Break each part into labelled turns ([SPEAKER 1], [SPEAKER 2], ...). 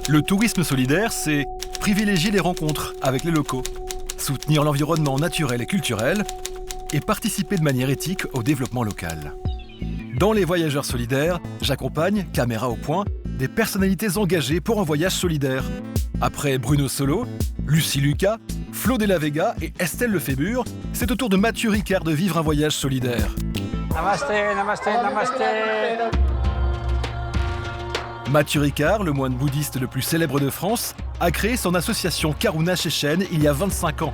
[SPEAKER 1] Le tourisme solidaire, c'est privilégier les rencontres avec les locaux, soutenir l'environnement naturel et culturel et participer de manière éthique au développement local. Dans les voyageurs solidaires, j'accompagne, caméra au point, des personnalités engagées pour un voyage solidaire. Après Bruno Solo, Lucie Lucas, Flo Della Vega et Estelle Lefébure, c'est au tour de Mathieu Ricard de vivre un voyage solidaire.
[SPEAKER 2] Namasté, namasté, namasté.
[SPEAKER 1] Mathieu Ricard, le moine bouddhiste le plus célèbre de France, a créé son association Karuna Shechen il y a 25 ans.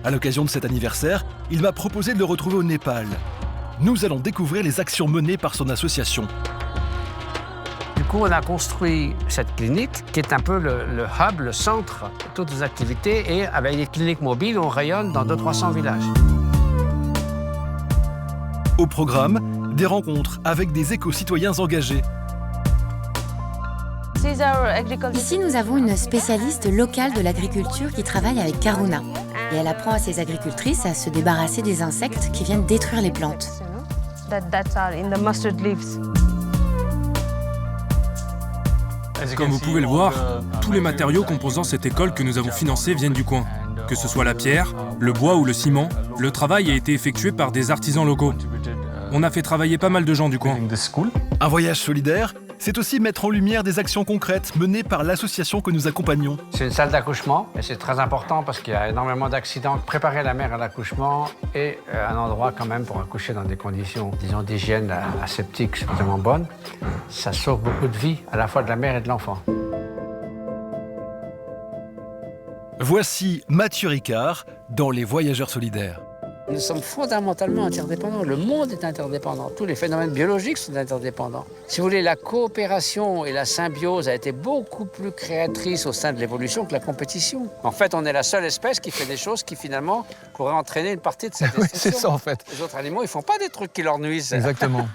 [SPEAKER 1] À l'occasion de cet anniversaire, il m'a proposé de le retrouver au Népal. Nous allons découvrir les actions menées par son association.
[SPEAKER 2] Du coup, on a construit cette clinique qui est un peu le hub, le centre de toutes les activités. Et avec les cliniques mobiles, on rayonne dans 200-300 villages.
[SPEAKER 1] Au programme, des rencontres avec des éco-citoyens engagés.
[SPEAKER 3] Ici, nous avons une spécialiste locale de l'agriculture qui travaille avec Karuna. Et elle apprend à ses agricultrices à se débarrasser des insectes qui viennent détruire les plantes.
[SPEAKER 4] Comme vous pouvez le voir, tous les matériaux composant cette école que nous avons financée viennent du coin. Que ce soit la pierre, le bois ou le ciment, le travail a été effectué par des artisans locaux. On a fait travailler pas mal de gens du coin.
[SPEAKER 1] Un voyage solidaire, c'est aussi mettre en lumière des actions concrètes menées par l'association que nous accompagnons.
[SPEAKER 2] C'est une salle d'accouchement et c'est très important parce qu'il y a énormément d'accidents. Préparer la mère à l'accouchement et un endroit quand même pour accoucher dans des conditions, disons, d'hygiène aseptique suffisamment bonnes, ça sauve beaucoup de vies, à la fois de la mère et de l'enfant.
[SPEAKER 1] Voici Mathieu Ricard dans Les Voyageurs solidaires.
[SPEAKER 2] Nous sommes fondamentalement interdépendants. Le monde est interdépendant. Tous les phénomènes biologiques sont interdépendants. Si vous voulez, la coopération et la symbiose a été beaucoup plus créatrice au sein de l'évolution que la compétition. En fait, on est la seule espèce qui fait des choses qui, finalement, pourraient entraîner une partie de cette destruction.
[SPEAKER 5] Oui, c'est ça, en fait.
[SPEAKER 2] Les autres animaux, ils font pas des trucs qui leur nuisent.
[SPEAKER 5] Exactement.